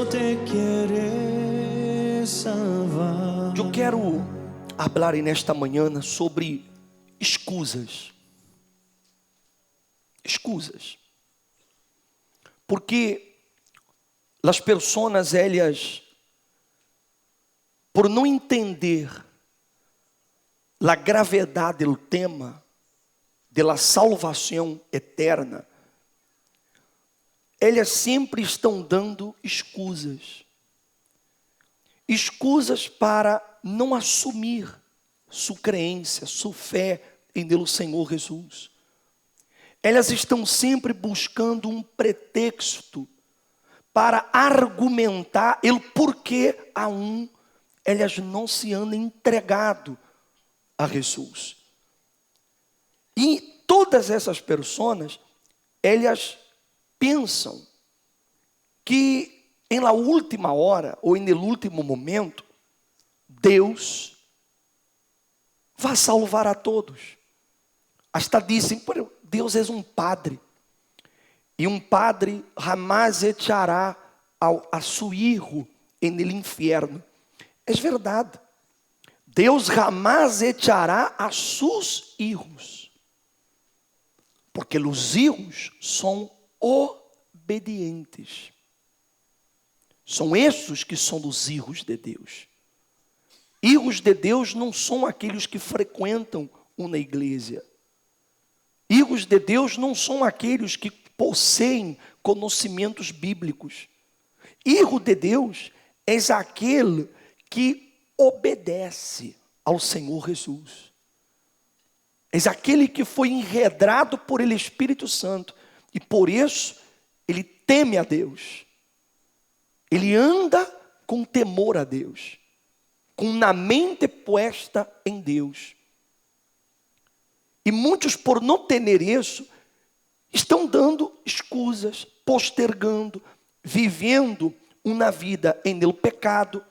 Cristo te quiere salvar. Eu quero falar nesta manhã sobre escusas. Escusas. Porque as pessoas, elas, por não entender a gravidade do tema de la salvação eterna, elas sempre estão dando escusas. Escusas para não assumir sua crença, sua fé em Deus Senhor Jesus. Elas estão sempre buscando um pretexto para argumentar o porquê elas não se han entregado a Jesus. E todas essas pessoas, elas pensam que em la última hora, ou no último momento, Deus vai salvar a todos. Hasta dizem, Deus é um padre. E um padre jamais echará a seu filho no inferno. É verdade. Deus jamais echará a seus filhos. Porque os filhos são obedientes. São esses que são os filhos de Deus. Filhos de Deus não são aqueles que frequentam uma igreja. Filhos de Deus não são aqueles que possuem conhecimentos bíblicos. Filho de Deus é aquele que obedece ao Senhor Jesus. É aquele que foi enredrado por ele Espírito Santo. E por isso, ele teme a Deus. Ele anda com temor a Deus. Com a mente posta em Deus. E muitos, por não ter isso, estão dando escusas, postergando, vivendo uma vida em el pecado.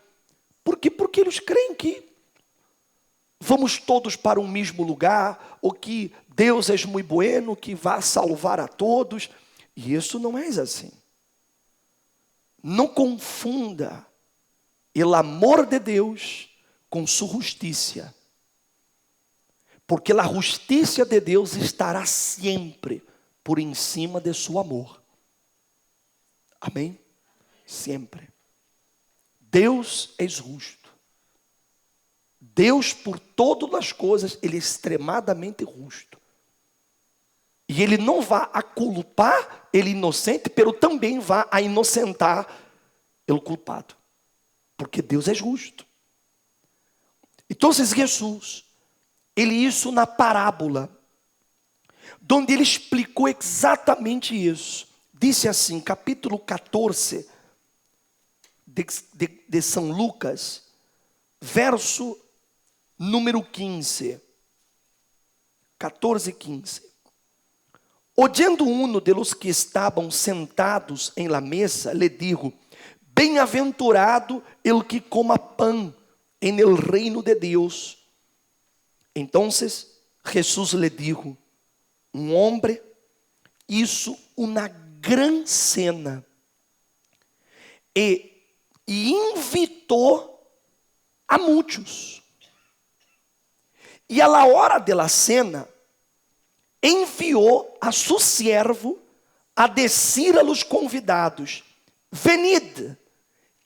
Por quê? Porque eles creem que vamos todos para um mesmo lugar, ou que Deus é muito bueno, que vai salvar a todos. E isso não é assim. Não confunda o amor de Deus com sua justiça. Porque a justiça de Deus estará sempre por em cima de seu amor. Amém? Sempre. Deus é justo. Deus, por todas as coisas, Ele é extremadamente justo. E Ele não vai a culpar ele inocente, mas também vai a inocentar o culpado. Porque Deus é justo. Então, Jesus, Ele isso na parábola, onde Ele explicou exatamente isso. Disse assim, capítulo 14 de São Lucas, verso número 15. 14, 15. Oyendo uno de los que estavam sentados em la mesa, le digo, bem-aventurado el que coma pão en el reino de Deus. Entonces Jesus le dijo, um homem hizo uma gran cena e invitou a muitos. E a la hora de la cena, enviou a seu servo a dizer a los convidados, venid,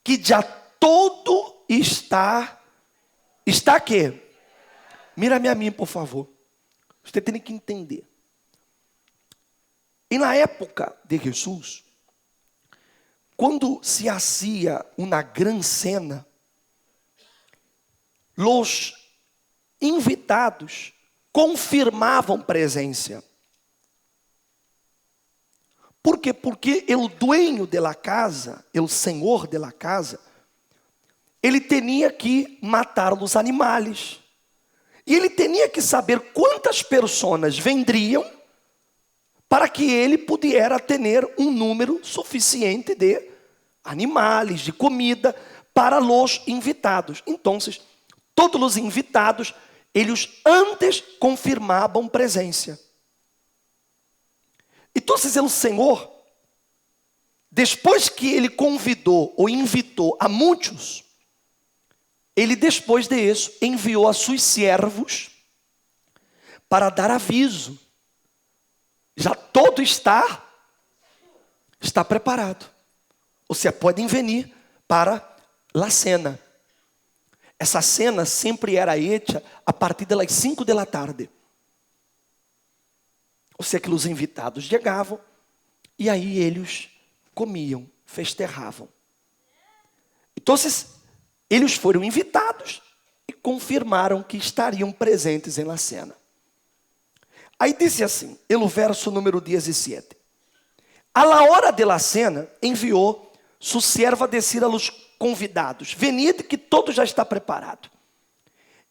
que já todo está aqui. Mira-me a mim, por favor. Você tem que entender. E na época de Jesus, quando se hacía uma grande cena, os invitados confirmavam presença. Por quê? Porque o dueño de la casa, o senhor de la casa, ele tinha que matar os animais. E ele tinha que saber quantas pessoas vendriam para que ele pudesse ter um número suficiente de animais, de comida para os invitados. Então, todos os invitados, eles antes confirmavam presença. Então, o Senhor Depois que ele convidou ou invitou a muitos, ele depois disso enviou a seus servos para dar aviso. Já todo está preparado. Você pode vir para a cena. Essa cena sempre era hecha a partir das 5 da tarde. Ou seja, que os invitados chegavam e aí eles comiam, festejavam. Então, eles foram invitados e confirmaram que estariam presentes na cena. Aí disse assim, no verso número 17. A la hora de la cena, enviou sua serva a dizer aos convidados, venid que todo já está preparado.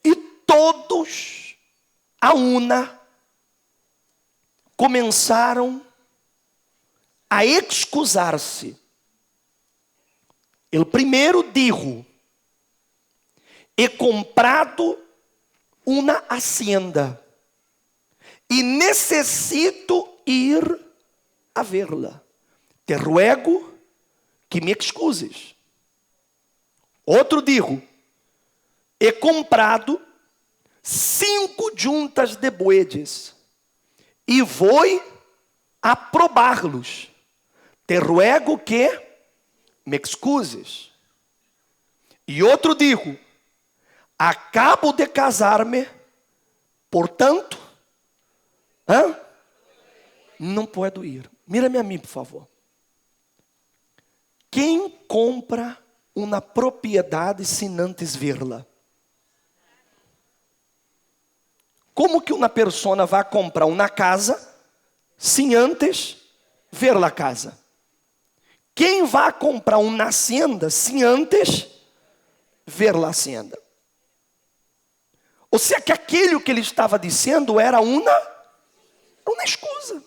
E todos, a una, começaram a excusar-se. Ele primeiro dijo, he comprado uma hacienda e necessito ir a verla. Te ruego que me excuses. Outro dijo, he comprado 5 juntas de bueyes e vou a probá-los. Te ruego que me excuses. E outro dijo, acabo de casar-me, portanto, não puedo ir. Mira-me a mim, por favor. Quem compra uma propriedade sem antes vê-la? Como que uma pessoa vai comprar uma casa sem antes ver a casa? Quem vai comprar uma hacienda sem antes ver a hacienda? Ou seja, que aquilo que ele estava dizendo era uma excusa.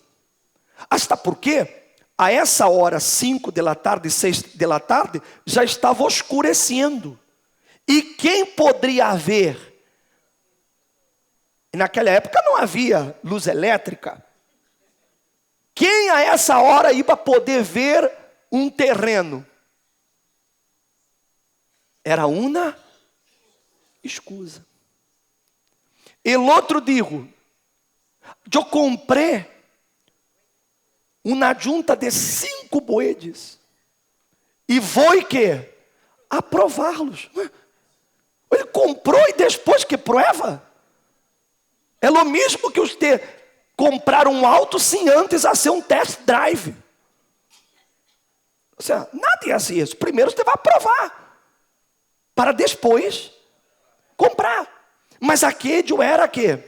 Hasta porque, a essa hora, 5 da tarde, 6 da tarde, já estava escurecendo. E quem poderia ver? Naquela época não havia luz elétrica. Quem a essa hora ia poder ver um terreno? Era uma escusa. E o outro digo, eu comprei uma junta de 5 bueyes e vou que aprová-los. Ele comprou e depois que prova? É o mesmo que você comprar um auto sem antes fazer um test drive. Ou seja, nada é assim isso. Primeiro você vai provar, para depois comprar. Mas aquele era que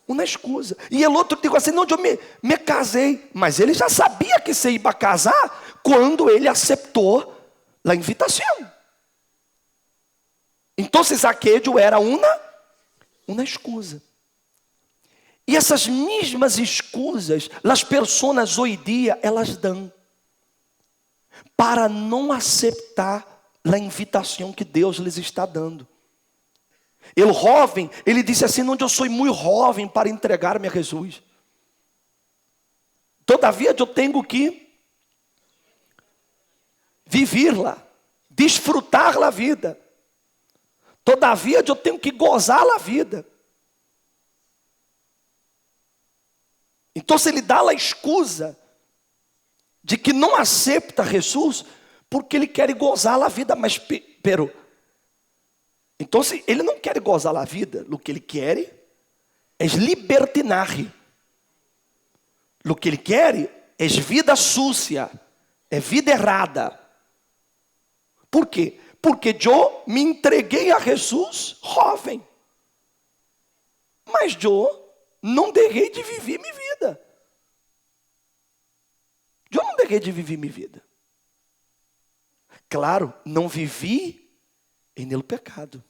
uma escusa. E o outro digo assim, não, eu me casei. Mas ele já sabia que se ia casar quando ele aceitou a invitação. Então, aquele era uma escusa. E essas mesmas escusas, as pessoas hoje em dia, elas dão para não aceitar a invitação que Deus lhes está dando. O jovem, ele disse assim, não, eu sou muito jovem para entregar-me a Jesus. Todavia, eu tenho que viver-la, desfrutar a vida. Todavia, eu tenho que gozar a vida. Então, se ele dá a excusa de que não aceita Jesus, porque ele quer gozar a vida, mas então, se ele não quer gozar a vida, o que ele quer é libertinagem. O que ele quer é vida sucia, é vida errada. Por quê? Porque eu me entreguei a Jesus jovem. Mas eu não deixei de viver minha vida. Eu não deixei de viver minha vida. Claro, não vivi no pecado.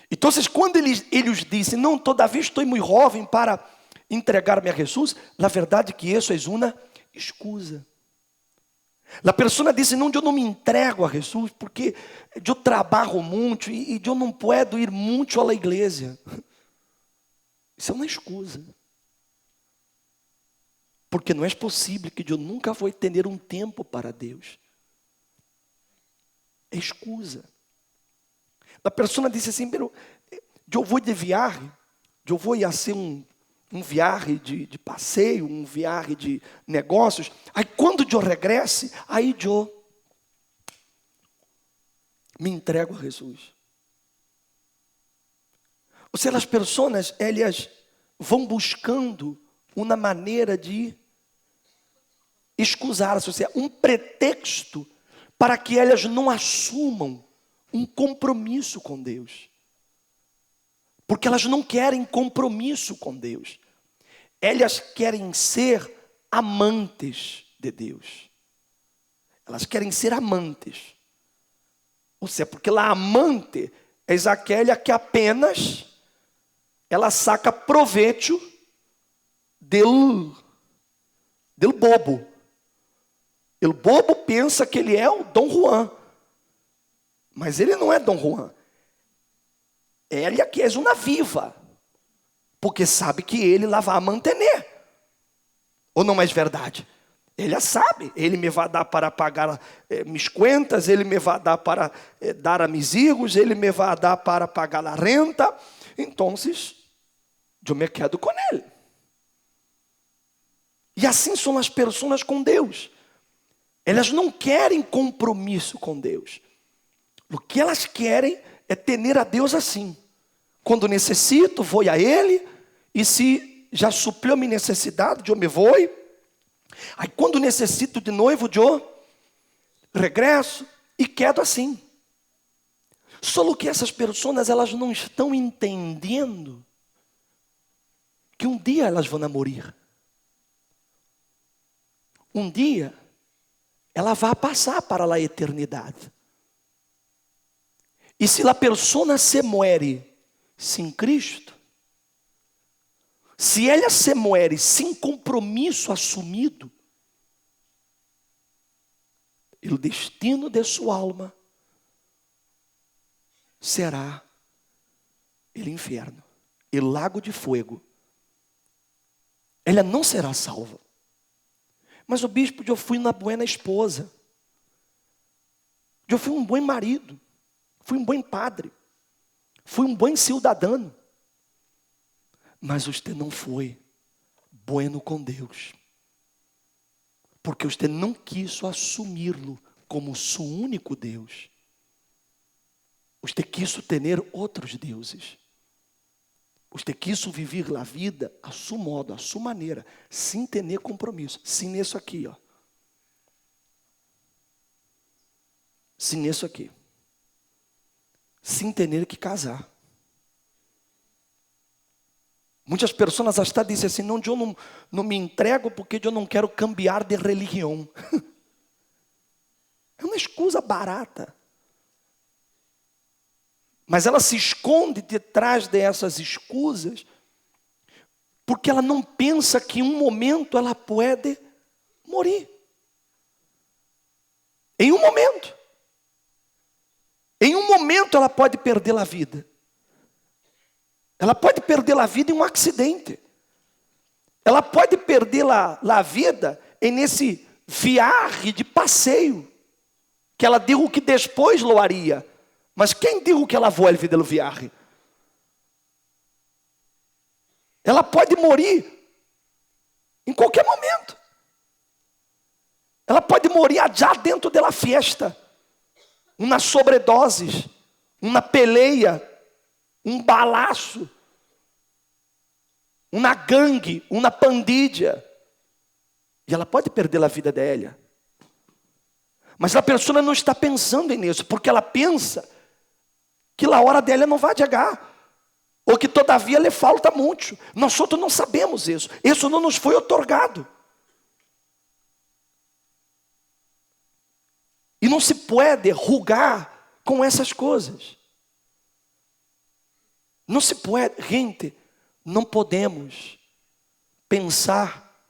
Então, quando eles dizem, não, todavia estou muito jovem para entregar-me a Jesus, na verdade que isso é uma excusa. A pessoa diz, não, eu não me entrego a Jesus porque eu trabalho muito e eu não posso ir muito à igreja. Isso é uma excusa. Porque não é possível que eu nunca vou ter um tempo para Deus. É escusa. A pessoa disse assim, pero eu vou de viagem, eu vou ir ser um viagem de passeio, um viagem de negócios. Aí quando eu regresse, aí eu me entrego a Jesus. Ou seja, as pessoas, elas vão buscando uma maneira de excusar-se, ou seja, um pretexto para que elas não assumam um compromisso com Deus. Porque elas não querem compromisso com Deus. Elas querem ser amantes de Deus. Elas querem ser amantes. Ou seja, porque lá amante é aquela que apenas ela saca proveito del bobo. O bobo pensa que ele é o Dom Juan. Mas ele não é Dom Juan. Ela que é uma viva. Porque sabe que ele lá vai manter. Ou não é verdade? Ele sabe. Ele me vai dar para pagar minhas contas. Ele me vai dar para dar a meus filhos. Ele me vai dar para pagar a renta. Então, eu me quedo com ele. E assim são as pessoas com Deus. Elas não querem compromisso com Deus. O que elas querem é ter a Deus assim. Quando necessito, vou a Ele. E se já supriu a minha necessidade, eu me vou. Aí quando necessito de noivo, eu regresso e quedo assim. Só que essas pessoas, elas não estão entendendo que um dia elas vão morrer. Um dia ela vai passar para a eternidade. E se a pessoa se muere sem Cristo, se ela se muere sem compromisso assumido, o destino de sua alma será o inferno, o lago de fogo. Ela não será salva. Mas o bispo, eu fui uma boa esposa. Eu fui um bom marido. Fui um bom padre. Fui um bom cidadão. Mas você não foi bueno com Deus. Porque você não quis assumi-lo como seu único Deus. Você quis ter outros deuses. Você quis viver a vida a seu modo, a sua maneira, sem ter compromisso. Sem isso aqui, ó. Sem isso aqui. Sem ter que casar. Muitas pessoas até dizem assim, não, eu não me entrego porque eu não quero cambiar de religião. É uma excusa barata. Mas ela se esconde detrás dessas escusas, porque ela não pensa que em um momento ela pode morrer. Em um momento. Em um momento ela pode perder a vida. Ela pode perder a vida em um acidente. Ela pode perder a vida nesse viagem de passeio, que ela dijo que depois lo haria. Mas quem dijo que ela vuelve del viaje? Ela pode morrer em qualquer momento. Ela pode morrer já dentro da festa. Uma sobredose, uma peleia, um balaço, uma gangue, uma pandilha. E ela pode perder a vida dela. Mas a pessoa não está pensando nisso, porque ela pensa que a hora dela não vai chegar, ou que todavia lhe falta muito. Nós outros não sabemos isso. Isso não nos foi otorgado. E não se pode julgar com essas coisas. Não se pode, gente, não podemos pensar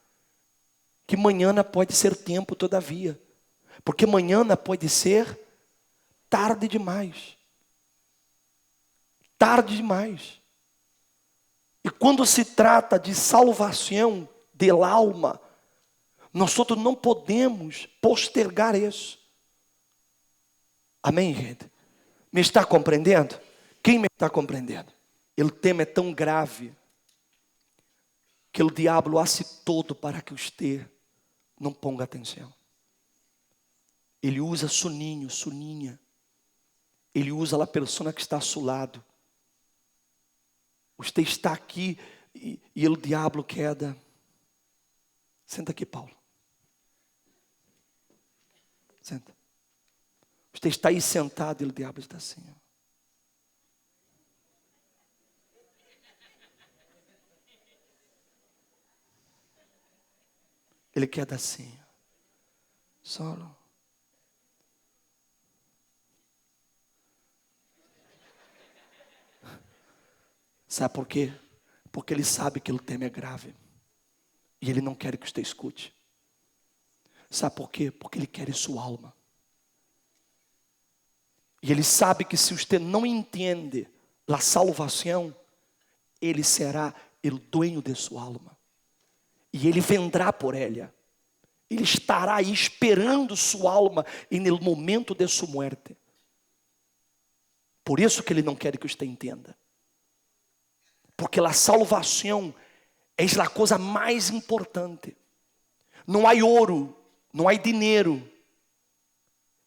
que amanhã pode ser tempo todavia. Porque amanhã pode ser tarde demais. Tarde demais. E quando se trata de salvação da alma, Nós outros não podemos postergar isso. Amém, gente? Me está compreendendo? Quem me está compreendendo? O tema é tão grave que o diabo hace todo para que você não ponga atenção. Ele usa soninho, soninha. Ele usa a pessoa que está a seu lado. Você está aqui e o diabo queda. Senta aqui, Paulo. Senta. Você está aí sentado e o diabo está assim. Ele queda assim. Solo. Sabe por quê? Porque ele sabe que o tema é grave. E ele não quer que você escute. Sabe por quê? Porque ele quer sua alma. E ele sabe que se você não entende a salvação, ele será o dueño de sua alma. E ele vendrá por ela. Ele estará aí esperando sua alma no momento de sua muerte. Por isso que ele não quer que você entenda. Porque a salvação é a coisa mais importante. Não há ouro, não há dinheiro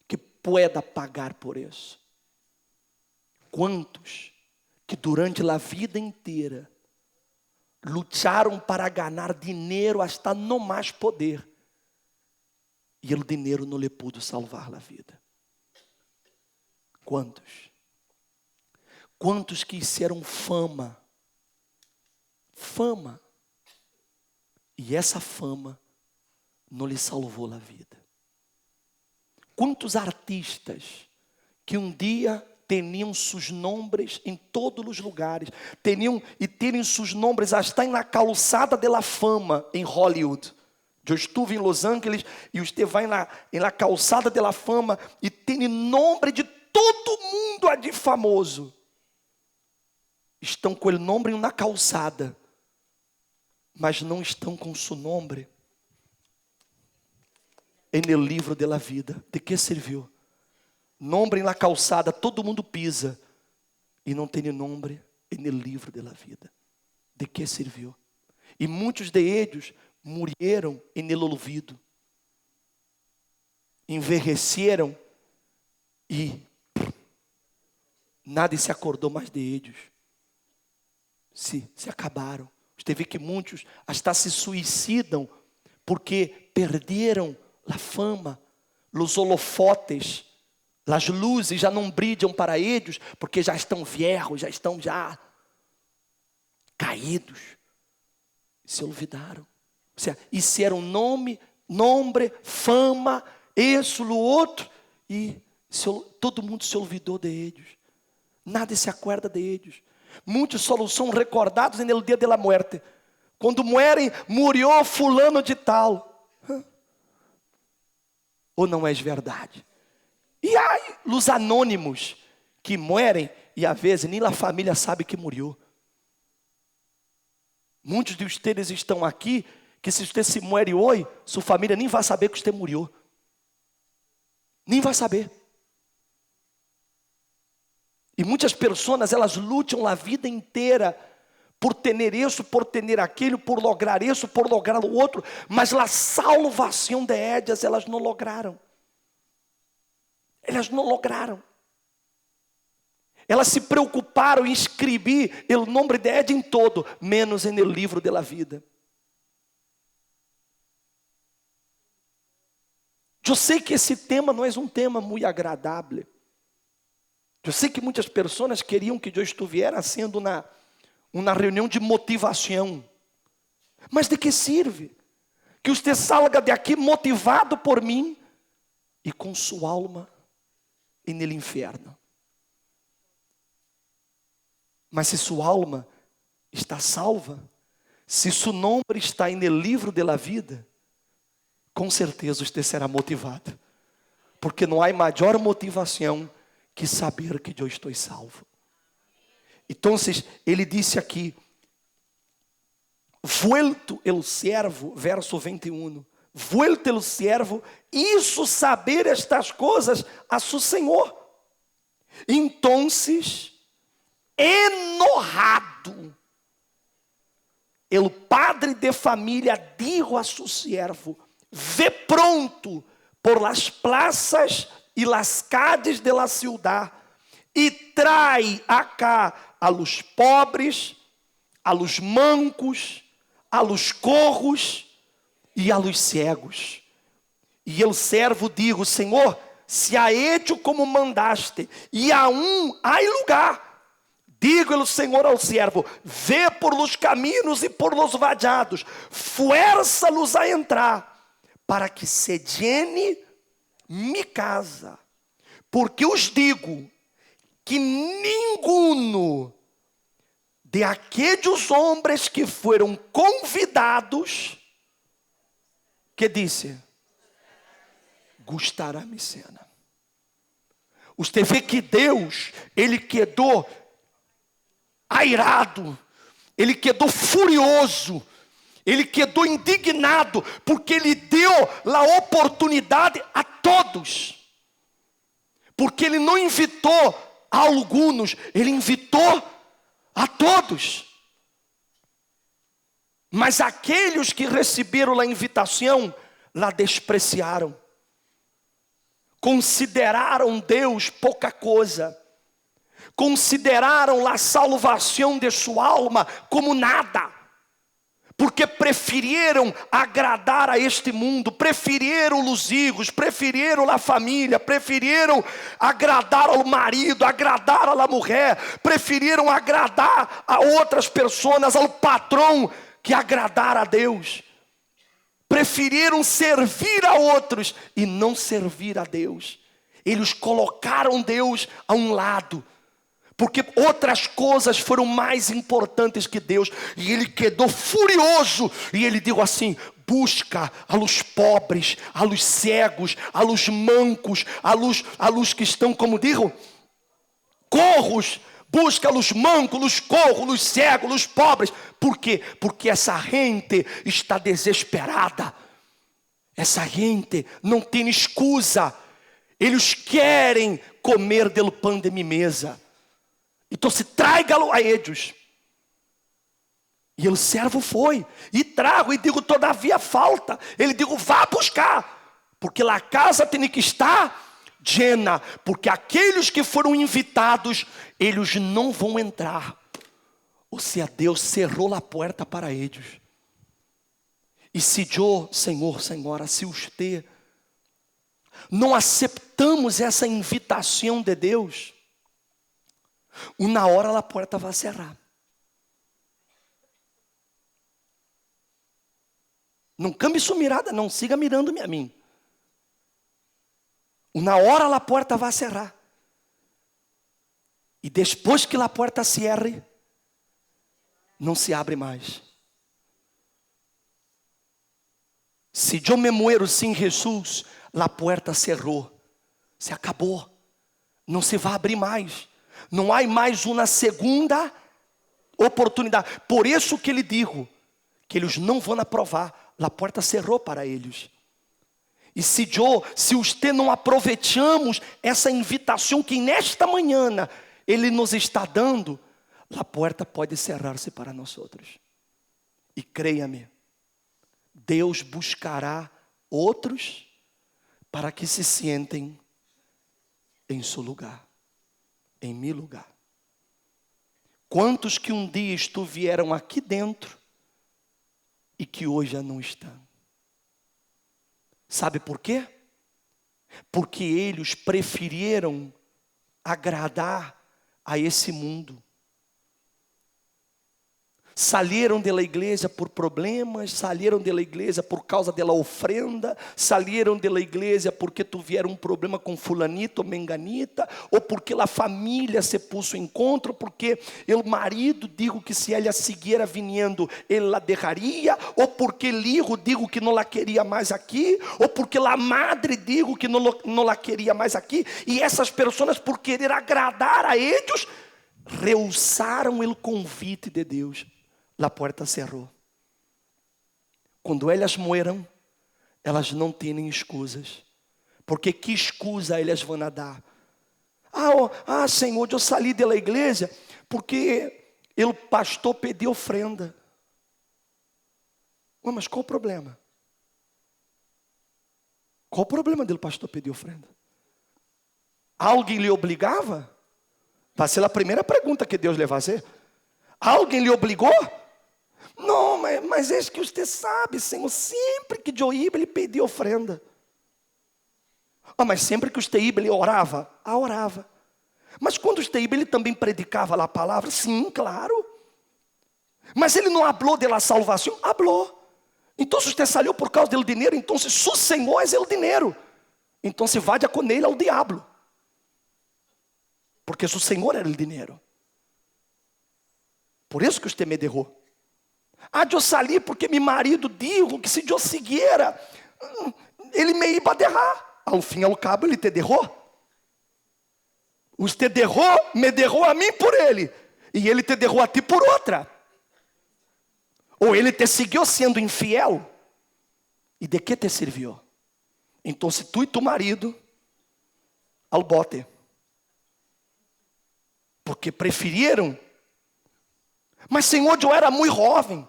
que pueda pagar por isso. Quantos que durante a vida inteira lutaram para ganhar dinheiro hasta não mais poder, e o dinheiro não lhe pudo salvar a vida? Quantos? Quantos que fizeram fama, e essa fama não lhe salvou a vida? Quantos artistas que um dia tinham seus nomes em todos os lugares, terem seus nomes hasta na calçada de la fama em Hollywood. Eu estive em Los Angeles e você vai na calçada de la fama e tem nome de todo mundo ali famoso. Estão com o nome na calçada, mas não estão com seu nome no livro da vida. De que serviu? Nome na calçada, todo mundo pisa, e não tem nome no livro da vida. De que serviu? E muitos de eles morreram no olvido, envelheceram e nada se acordou mais de eles. Se acabaram. Você vê que muitos hasta se suicidam porque perderam a fama, os holofotes, as luzes já não brilham para eles porque já estão viejos, já estão caídos. Se olvidaram. Hicieron nome, fama, isso, o outro, e todo mundo se olvidou de eles. Nada se acuerda de eles. Muitos só são recordados no dia da morte. Quando muerem, murió fulano de tal. Ou não é verdade? E há os anônimos que muerem e às vezes nem a família sabe que morreu. Muitos de vocês estão aqui que se você se muere hoje, sua família nem vai saber que você morreu. Nem vai saber. E muitas pessoas, elas lutam a vida inteira por ter isso, por ter aquilo, por lograr isso, por lograr o outro, mas a salvação de elas, elas não lograram. Elas não lograram. Elas se preocuparam em escrever o nome de elas em todo, menos no livro da vida. Eu sei que esse tema não é um tema muito agradável. Eu sei que muitas pessoas queriam que eu estivesse sendo uma reunião de motivação. Mas de que serve? Que você salga de aqui motivado por mim e com sua alma no inferno. Mas se sua alma está salva, se seu nome está no livro da vida, com certeza você será motivado. Porque não há maior motivação que saber que eu estou salvo. Então, ele disse aqui, vuelto el servo, verso 21, vuelto el siervo, hizo saber estas coisas a su senhor. Entonces, enojado, el padre de família dijo a su siervo: ve pronto por las plazas e las calles de la ciudad e trae acá a los pobres, a los mancos, a los corros e a los cegos. E o servo digo: Senhor, se ha hecho como mandaste, e aún hay lugar. Digo o Senhor ao servo: vê por los caminhos e por los vallados, fuerza-los a entrar, para que se llene mi casa. Porque os digo que ninguno de aqueles homens que foram convidados, que disse, gustará mi cena. Você vê que Deus, Ele quedou airado, Ele quedou furioso, Ele quedou indignado, porque Ele deu a oportunidade a todos. Porque Ele não invitou a alguns, Ele invitou a todos. Mas aqueles que receberam a invitação, la despreciaram. Consideraram Deus pouca coisa. Consideraram a salvação de sua alma como nada. Porque preferiram agradar a este mundo, preferiram os filhos, preferiram a família, preferiram agradar ao marido, agradar à mulher, preferiram agradar a outras pessoas, ao patrão, que agradar a Deus. Preferiram servir a outros e não servir a Deus. Eles colocaram Deus a um lado, porque outras coisas foram mais importantes que Deus. E Ele quedou furioso. E Ele disse assim: busca a los pobres, a los cegos, a los mancos, a los que estão, como digo, corros. Busca los mancos, los corros, los cegos, los pobres. Por quê? Porque essa gente está desesperada. Essa gente não tem excusa. Eles querem comer do pão de minha mesa. Então se tráigalo a eles. E o servo foi, e trago, e digo, todavia falta. Ele digo, vá buscar, porque a casa tem que estar llena, porque aqueles que foram invitados, eles não vão entrar. Ou seja, Deus cerrou a porta para eles. E se eu, Senhor, Senhora, se você não aceitamos essa invitação de Deus, uma hora a porta vai cerrar. Não cambie sua mirada, não siga mirando-me a mim. Uma hora a porta vai cerrar. E depois que a porta cierre, não se abre mais. Se eu me muero sem Jesus, a porta cerrou. Se acabou. Não se vai abrir mais. Não há mais uma segunda oportunidade. Por isso que ele digo que eles não vão aprovar. A porta cerrou para eles. E se você não aproveitamos essa invitação que nesta manhã Ele nos está dando, a porta pode cerrar-se para nós outros. E creia-me, Deus buscará outros para que se sentem em seu lugar, em meu lugar. Quantos que um dia estiveram aqui dentro e que hoje já não estão? Sabe por quê? Porque eles preferiram agradar a esse mundo. Salieron de la igreja por problemas, salieron de la igreja por causa de la ofrenda, salieron de la igreja porque tiveram um problema com fulanito ou menganita, ou porque a família se puso em contra, porque o marido digo que se ela seguira viniendo, ele la deixaria, ou porque o hijo digo que não la queria mais aqui, ou porque a madre digo que não la queria mais aqui, e essas pessoas por querer agradar a eles, rehusaram o convite de Deus. A porta cerrou. Quando elas mueram, elas não têm escusas. Porque que escusa elas vão dar? Senhor, eu saí da igreja porque o pastor pediu ofrenda. Mas qual o problema? Qual o problema dele pastor pedir ofrenda? Alguém lhe obrigava? Vai ser a primeira pergunta que Deus lhe vai fazer. Alguém lhe obrigou? Não, mas é que você sabe, Senhor, sempre que eu ia, ele pedia ofrenda. Mas sempre que você ia, ele orava? Orava. Mas quando você ia, ele também predicava a palavra? Sim, claro. Mas ele não falou da salvação? Falou. Então se você saiu por causa do dinheiro, então se o Senhor é o dinheiro, então se vá com ele ao diabo. Porque o Senhor era o dinheiro. Por isso que você me derrou. Eu saí porque meu marido disse que se eu seguira, ele me ia derrar. Ao fim e ao cabo, ele te derrou. Você me derrou a mim por ele. E ele te derrou a ti por outra. Ou ele te seguiu sendo infiel. E de que te serviu? Então, se tu e tu marido, ao bote. Porque preferiram. Mas Senhor, eu era muito jovem.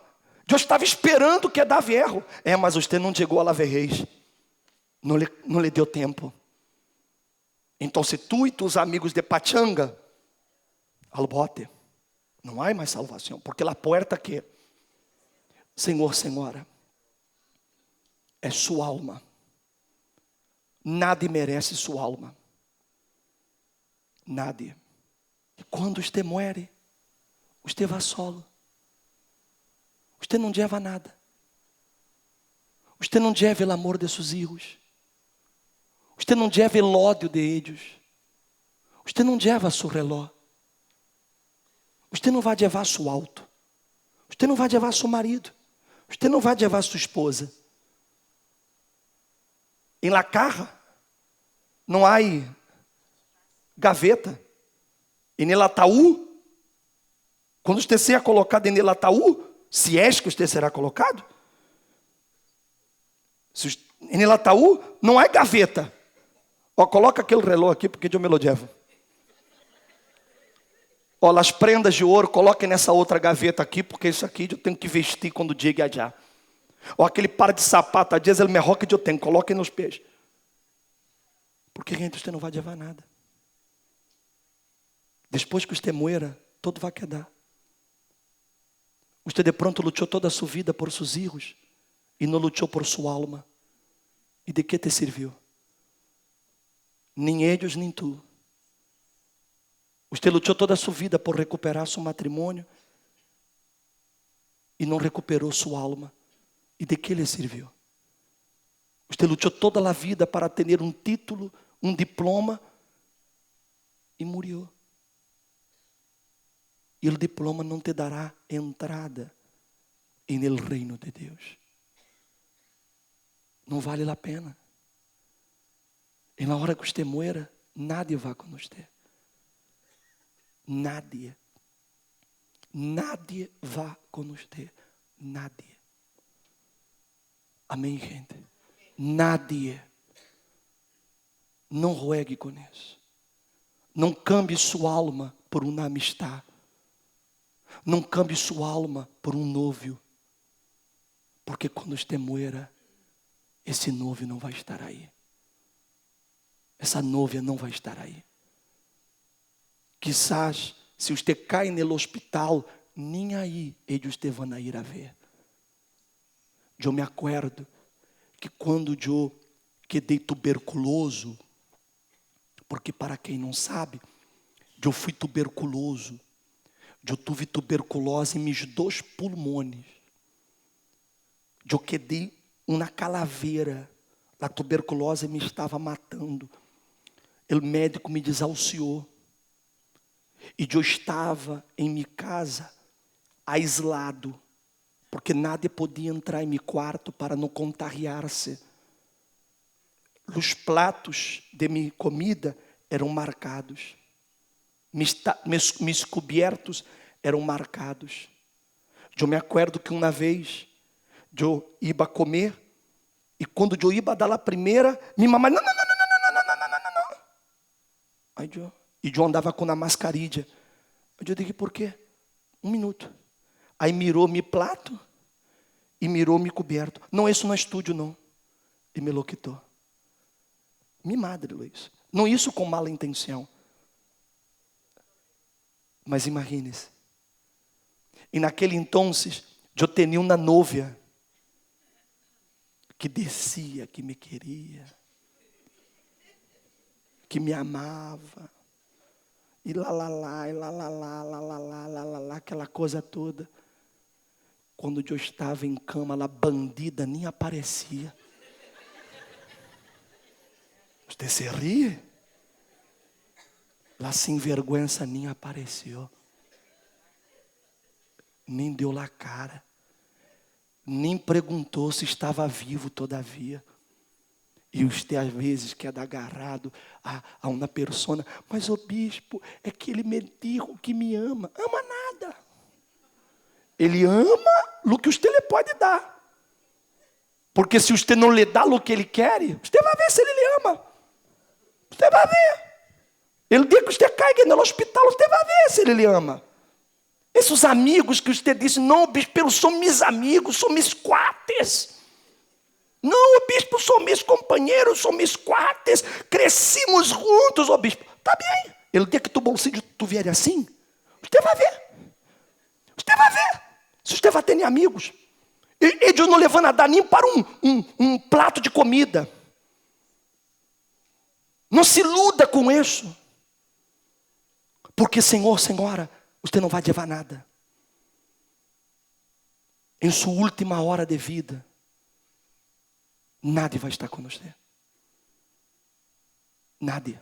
Eu estava esperando que dava erro. Mas você não chegou a la vejez. Não lhe deu tempo. Então se tu e tus amigos de pachanga, ao bote, não há mais salvação. Porque a porta que, Senhor, Senhora, é sua alma. Nadie merece sua alma. Nadie. E quando você muere, você vai solo. Você não leva nada. Você não leva o amor de seus filhos. Você não leva o ódio de eles. Você não leva seu relógio. Você não vai levar seu auto. Você não vai levar seu marido. Você não vai levar sua esposa. Em la caja não há gaveta. E nele ataú, quando você seja colocado nele ataú, se é que você será colocado, nele ataú não há gaveta. Coloca aquele relógio aqui, porque eu me lo levo. As prendas de ouro, coloquem nessa outra gaveta aqui, porque isso aqui eu tenho que vestir quando diga já. Aquele par de sapato, a dias ele me roca que eu tenho, coloquem nos pés. Porque, gente, você não vai levar nada. Depois que você muera, todo vai quedar. Você de pronto lutou toda a sua vida por seus filhos e não lutou por sua alma. E de que te serviu? Nem eles, nem tu. Você lutou toda a sua vida por recuperar seu matrimônio e não recuperou sua alma. E de que lhe serviu? Você lutou toda a vida para ter um título, um diploma e morreu. E o diploma não te dará entrada no reino de Deus. Não vale a pena. E na hora que você muera, nadie vai com você. Nadie. Nadie vai com você. Nadie. Amém, gente? Nadie. Não rogue com isso. Não cambie sua alma por uma amistade. Não cambie sua alma por um novio. Porque quando você muera, esse novio não vai estar aí. Essa novia não vai estar aí. Quizás, se você cai no hospital, nem aí eles te vão ir a ver. Eu me acordo que quando eu quedei tuberculoso, porque para quem não sabe, eu fui tuberculoso. Eu tive tuberculose em meus 2 pulmões. Eu quedei uma calaveira. A tuberculose me estava matando. O médico me desalciou. E eu estava em minha casa, aislado, porque nada podia entrar em meu quarto para não contagiar-se. Os pratos de minha comida eram marcados. Meus cobertos eram marcados. Eu me acordo que uma vez eu ia comer E quando eu iba dar a primeira, minha mamãe, não. Aí eu andava com a mascarilha. Aí eu digo, por quê? 1 minuto. Aí mirou meu prato e mirou meu coberto. Não, isso não é estúdio, não. E me loquitou. Minha madre, Luiz. Não isso com mala intenção. Mas imagine-se. E naquele entonces, eu tinha uma novia que descia, que me queria, que me amava. E lá, aquela coisa toda. Quando eu estava em cama, a bandida nem aparecia. Você se ri? Lá sem vergonha nem apareceu. Nem deu lá cara. Nem perguntou se estava vivo todavia. E você às vezes quer dar agarrado a uma persona. Mas o bispo, é que ele me dijo que me ama. Ama nada. Ele ama o que você lhe pode dar. Porque se você não lhe dá o que ele quer, você vai ver se ele lhe ama. Você vai ver. Ele dia que você caiga no hospital, você vai ver se ele lhe ama. Esses amigos que você disse, não, bispo, são meus amigos, são meus cuates. Não, bispo, são meus companheiros, são meus cuates. Crescimos juntos, bispo. Tá bem. Ele dia que tu bolsillo tu vier assim, você vai ver. Você vai ver. Se você vai ter amigos. Eles não levam a dar nem para um prato de comida. Não se iluda com isso. Porque, Senhor, Senhora, você não vai levar nada. Em sua última hora de vida, nada vai estar com você. Nada.